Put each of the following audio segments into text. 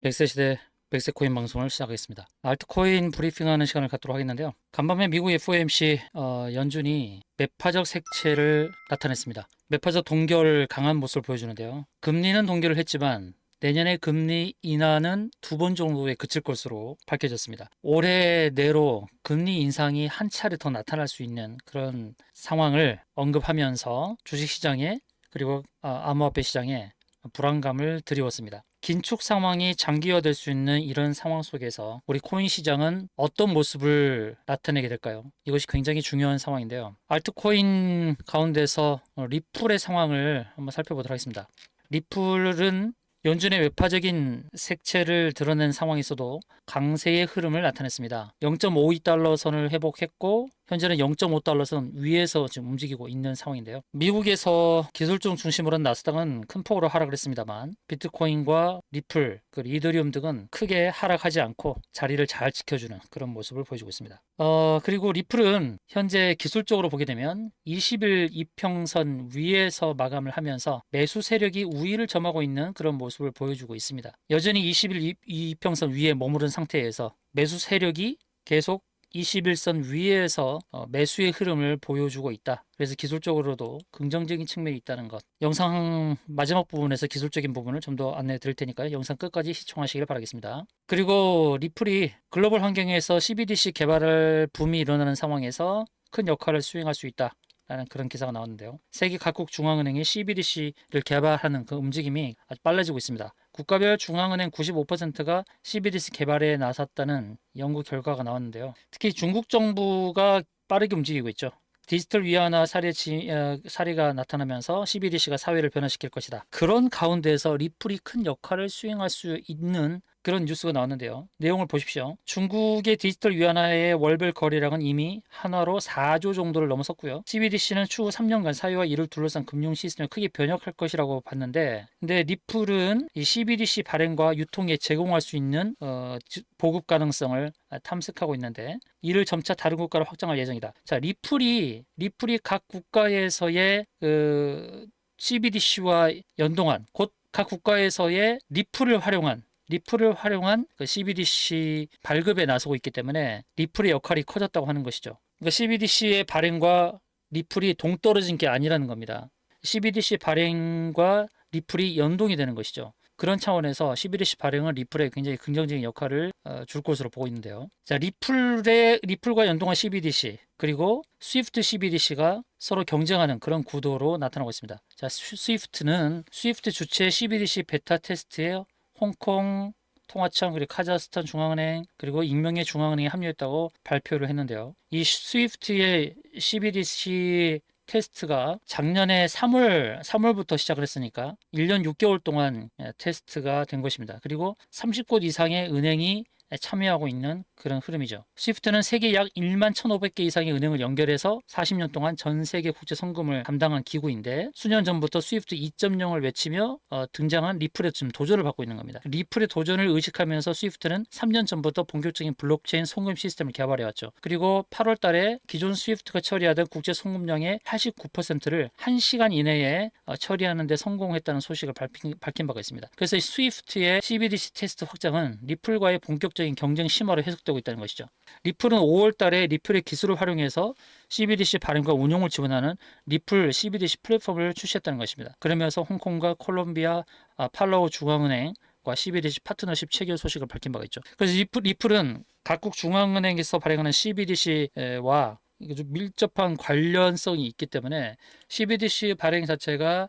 백세 시대 백세코인 방송을 시작하겠습니다. 알트코인 브리핑하는 시간을 갖도록 하겠는데요. 간밤에 미국 FOMC 연준이 매파적 색채를 나타냈습니다. 매파적 동결 강한 모습을 보여주는데요. 금리는 동결을 했지만 내년에 금리 인하는 2번 정도에 그칠 것으로 밝혀졌습니다. 올해 내로 금리 인상이 한 차례 더 나타날 수 있는 그런 상황을 언급하면서 주식시장에 그리고 암호화폐 시장에 불안감을 드리웠습니다. 긴축 상황이 장기화될 수 있는 이런 상황 속에서 우리 코인 시장은 어떤 모습을 나타내게 될까요? 이것이 굉장히 중요한 상황인데요. 알트코인 가운데서 리플의 상황을 한번 살펴보도록 하겠습니다. 리플은 연준의 외파적인 색채를 드러낸 상황에서도 강세의 흐름을 나타냈습니다. 0.52달러 선을 회복했고 현재는 0.5달러 선 위에서 지금 움직이고 있는 상황인데요. 미국에서 기술종 중심으로 한 나스닥은 큰 폭으로 하락을 했습니다만 비트코인과 리플, 이더리움 등은 크게 하락하지 않고 자리를 잘 지켜주는 그런 모습을 보여주고 있습니다. 그리고 리플은 현재 기술적으로 보게 되면 20일 이평선 위에서 마감을 하면서 매수 세력이 우위를 점하고 있는 그런 모습을 보여주고 있습니다. 여전히 20일 이평선 위에 머무른 상태에서 매수 세력이 계속 21선 위에서 매수의 흐름을 보여주고 있다. 그래서 기술적으로도 긍정적인 측면이 있다는 것. 영상 마지막 부분에서 기술적인 부분을 좀 더 안내해 드릴 테니까요. 영상 끝까지 시청하시길 바라겠습니다. 그리고 리플이 글로벌 환경에서 CBDC 개발을 붐이 일어나는 상황에서 큰 역할을 수행할 수 있다. 라는 그런 기사가 나왔는데요. 세계 각국 중앙은행이 CBDC를 개발하는 그 움직임이 아주 빨라지고 있습니다. 국가별 중앙은행 95%가 CBDC 개발에 나섰다는 연구 결과가 나왔는데요. 특히 중국 정부가 빠르게 움직이고 있죠. 디지털 위안화 사례가 나타나면서 CBDC가 사회를 변화시킬 것이다. 그런 가운데서 리플이 큰 역할을 수행할 수 있는 그런 뉴스가 나왔는데요. 내용을 보십시오. 중국의 디지털 위안화의 월별 거래량은 이미 한화로 4조 정도를 넘어섰고요. CBDC는 추후 3년간 사회와 이를 둘러싼 금융 시스템을 크게 변혁할 것이라고 봤는데, 근데 리플은 이 CBDC 발행과 유통에 제공할 수 있는 보급 가능성을 탐색하고 있는데 이를 점차 다른 국가로 확장할 예정이다. 자, 리플이 각 국가에서의 CBDC와 연동한 곧 각 국가에서의 리플을 활용한 그 CBDC 발급에 나서고 있기 때문에 리플의 역할이 커졌다고 하는 것이죠. 그러니까 CBDC의 발행과 리플이 동떨어진 게 아니라는 겁니다. CBDC 발행과 리플이 연동이 되는 것이죠. 그런 차원에서 CBDC 발행은 리플에 굉장히 긍정적인 역할을 줄 것으로 보고 있는데요. 자, 리플과 연동한 CBDC 그리고 스위프트 CBDC가 서로 경쟁하는 그런 구도로 나타나고 있습니다. 자, 스위프트 주체 CBDC 베타 테스트에 홍콩 통화청 그리고 카자흐스탄 중앙은행 그리고 익명의 중앙은행이 합류했다고 발표를 했는데요. 이 스위프트의 CBDC 테스트가 작년에 3월부터 시작을 했으니까 1년 6개월 동안 테스트가 된 것입니다. 그리고 30곳 이상의 은행이 참여하고 있는 그런 흐름이죠. 스위프트는 세계 약 1만 1,500개 이상의 은행을 연결해서 40년 동안 전 세계 국제 송금을 담당한 기구인데 수년 전부터 스위프트 2.0을 외치며 등장한 리플의 지금 도전을 받고 있는 겁니다. 리플의 도전을 의식하면서 스위프트는 3년 전부터 본격적인 블록체인 송금 시스템을 개발해왔죠. 그리고 8월 달에 기존 스위프트가 처리하던 국제 송금량의 89%를 1시간 이내에 처리하는 데 성공했다는 소식을 밝힌 바가 있습니다. 그래서 이 스위프트의 CBDC 테스트 확장은 리플과의 본격적인 경쟁 심화로 해석되고 있다는 것이죠. 리플은 5월 달에 리플의 기술을 활용해서 CBDC 발행과 운용을 지원하는 리플 CBDC 플랫폼을 출시했다는 것입니다. 그러면서 홍콩과 콜롬비아, 팔라우 중앙은행과 CBDC 파트너십 체결 소식을 밝힌 바가 있죠. 그래서 리플은 각국 중앙은행에서 발행하는 CBDC와 좀 밀접한 관련성이 있기 때문에 CBDC 발행 자체가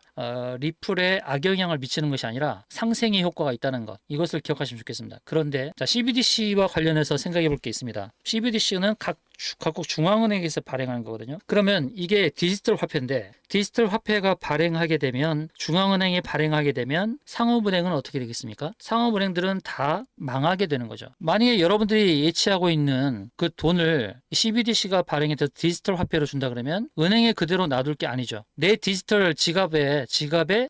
리플에 악영향을 미치는 것이 아니라 상생의 효과가 있다는 것, 이것을 기억하시면 좋겠습니다. 그런데 자, CBDC와 관련해서 생각해 볼 게 있습니다. CBDC는 각국 중앙은행에서 발행하는 거거든요. 그러면 이게 디지털 화폐인데 디지털 화폐가 발행하게 되면 중앙은행이 발행하게 되면 상업은행은 어떻게 되겠습니까? 상업은행들은 다 망하게 되는 거죠. 만약에 여러분들이 예치하고 있는 그 돈을 CBDC가 발행해서 디지털 화폐로 준다 그러면 은행에 그대로 놔둘 게 아니죠. 내 디지털 지갑에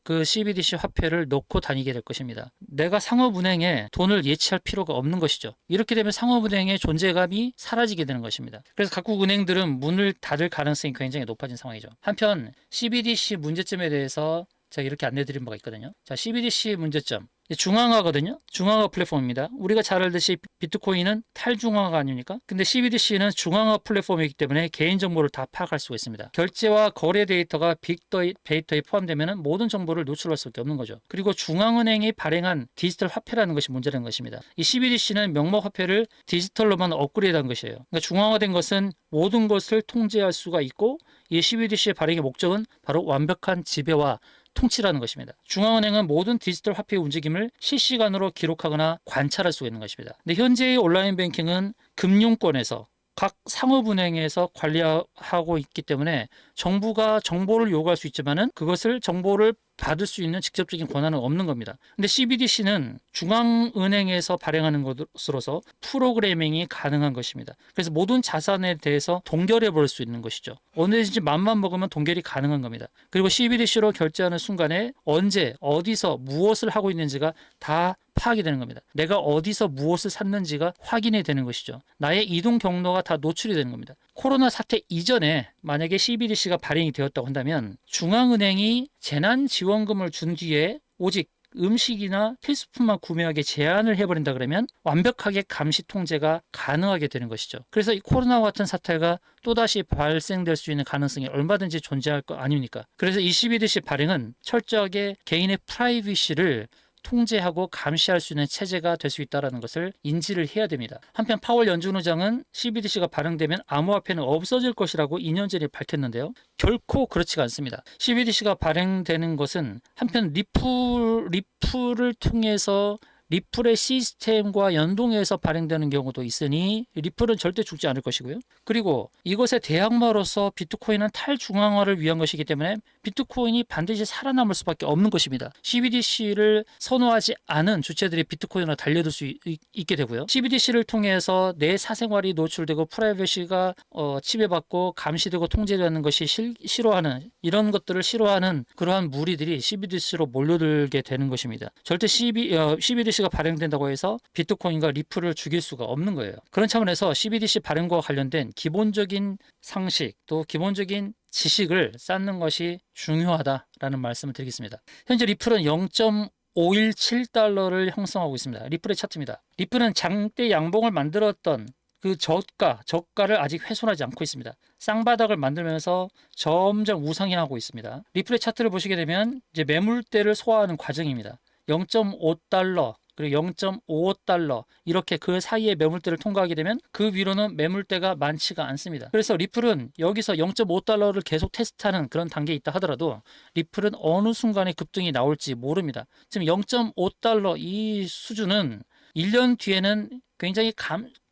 그 CBDC 화폐를 넣고 다니게 될 것입니다. 내가 상업은행에 돈을 예치할 필요가 없는 것이죠. 이렇게 되면 상업은행의 존재감이 사라지게 되는 것입니다. 그래서 각국 은행들은 문을 닫을 가능성이 굉장히 높아진 상황이죠. 한편 CBDC 문제점에 대해서 제가 이렇게 안내 드린 바가 있거든요. 자, CBDC 문제점. 중앙화거든요. 중앙화 플랫폼입니다. 우리가 잘 알듯이 비트코인은 탈중앙화가 아닙니까? 근데 CBDC는 중앙화 플랫폼이기 때문에 개인정보를 다 파악할 수가 있습니다. 결제와 거래 데이터가 빅데이터에 포함되면 모든 정보를 노출할 수밖에 없는 거죠. 그리고 중앙은행이 발행한 디지털 화폐라는 것이 문제라는 것입니다. 이 CBDC는 명목 화폐를 디지털로만 업그레이드한 것이에요. 그러니까 중앙화된 것은 모든 것을 통제할 수가 있고, 이 CBDC의 발행의 목적은 바로 완벽한 지배와 통치라는 것입니다. 중앙은행은 모든 디지털 화폐의 움직임을 실시간으로 기록하거나 관찰할 수가 있는 것입니다. 근데 현재의 온라인 뱅킹은 금융권에서 각 상업은행에서 관리하고 있기 때문에 정부가 정보를 요구할 수 있지만은 그것을 정보를 받을 수 있는 직접적인 권한은 없는 겁니다. 근데 CBDC는 중앙은행에서 발행하는 것으로서 프로그래밍이 가능한 것입니다. 그래서 모든 자산에 대해서 동결해 볼 수 있는 것이죠. 언제든지 맘만 먹으면 동결이 가능한 겁니다. 그리고 CBDC로 결제하는 순간에 언제, 어디서, 무엇을 하고 있는지가 다 파악이 되는 겁니다. 내가 어디서 무엇을 샀는지가 확인이 되는 것이죠. 나의 이동 경로가 다 노출이 되는 겁니다. 코로나 사태 이전에 만약에 CBDC가 발행이 되었다고 한다면 중앙은행이 재난지원금을 준 뒤에 오직 음식이나 필수품만 구매하게 제한을 해버린다 그러면 완벽하게 감시 통제가 가능하게 되는 것이죠. 그래서 이 코로나와 같은 사태가 또다시 발생될 수 있는 가능성이 얼마든지 존재할 거 아닙니까? 그래서 이 CBDC 발행은 철저하게 개인의 프라이버시를 통제하고 감시할 수 있는 체제가 될 수 있다는 것을 인지를 해야 됩니다. 한편 파월 연준 의장은 CBDC가 발행되면 암호화폐는 없어질 것이라고 2년 전에 밝혔는데요. 결코 그렇지가 않습니다. CBDC가 발행되는 것은 한편 리플을 통해서 리플의 시스템과 연동해서 발행되는 경우도 있으니 리플은 절대 죽지 않을 것이고요. 그리고 이것의 대항마로서 비트코인은 탈중앙화를 위한 것이기 때문에 비트코인이 반드시 살아남을 수밖에 없는 것입니다. CBDC를 선호하지 않은 주체들이 비트코인으로 달려들 수 있게 되고요. CBDC를 통해서 내 사생활이 노출되고 프라이버시가 침해받고 감시되고 통제되는 것이 싫어하는, 이런 것들을 싫어하는 그러한 무리들이 CBDC로 몰려들게 되는 것입니다. 절대 CBDC가 발행된다고 해서 비트코인과 리플을 죽일 수가 없는 거예요. 그런 차원에서 CBDC 발행과 관련된 기본적인 상식 또 기본적인 지식을 쌓는 것이 중요하다라는 말씀을 드리겠습니다. 현재 리플은 0.517달러를 형성하고 있습니다. 리플의 차트입니다. 리플은 장대 양봉을 만들었던 그 저가를 아직 훼손하지 않고 있습니다. 쌍바닥을 만들면서 점점 우상향하고 있습니다. 리플의 차트를 보시게 되면 이제 매물대를 소화하는 과정입니다. 0.5달러 그리고 0.55달러 이렇게 그 사이의 매물대를 통과하게 되면 그 위로는 매물대가 많지가 않습니다. 그래서 리플은 여기서 0.5달러를 계속 테스트하는 그런 단계에 있다 하더라도 리플은 어느 순간에 급등이 나올지 모릅니다. 지금 0.5달러 이 수준은 1년 뒤에는 굉장히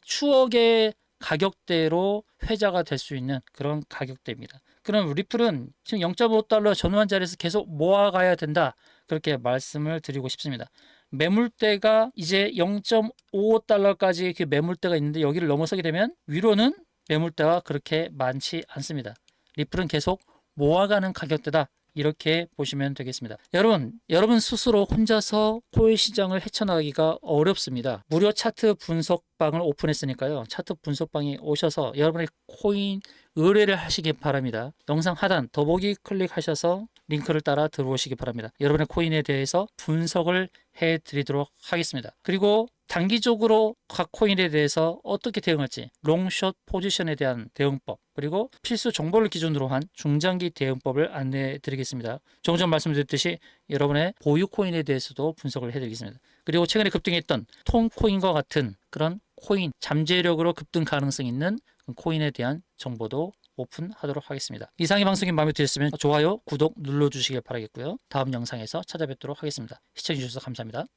추억의 가격대로 회자가 될 수 있는 그런 가격대입니다. 그럼 리플은 지금 0.5달러 전후한 자리에서 계속 모아가야 된다, 그렇게 말씀을 드리고 싶습니다. 매물대가 이제 0.55달러까지 그 매물대가 있는데 여기를 넘어서게 되면 위로는 매물대가 그렇게 많지 않습니다. 리플은 계속 모아가는 가격대다, 이렇게 보시면 되겠습니다. 여러분 스스로 혼자서 코인 시장을 헤쳐나가기가 어렵습니다. 무료 차트 분석방을 오픈했으니까요. 차트 분석방에 오셔서 여러분의 코인 의뢰를 하시기 바랍니다. 영상 하단 더보기 클릭하셔서 링크를 따라 들어오시기 바랍니다. 여러분의 코인에 대해서 분석을 해드리도록 하겠습니다. 그리고 단기적으로 각 코인에 대해서 어떻게 대응할지, 롱숏 포지션에 대한 대응법, 그리고 필수 정보를 기준으로 한 중장기 대응법을 안내해 드리겠습니다. 종전 말씀드렸듯이 여러분의 보유 코인에 대해서도 분석을 해드리겠습니다. 그리고 최근에 급등했던 톤코인과 같은 그런 코인, 잠재력으로 급등 가능성 있는 코인에 대한 정보도 오픈하도록 하겠습니다. 이상의 방송이 마음에 드셨으면 좋아요, 구독 눌러주시길 바라겠고요. 다음 영상에서 찾아뵙도록 하겠습니다. 시청해주셔서 감사합니다.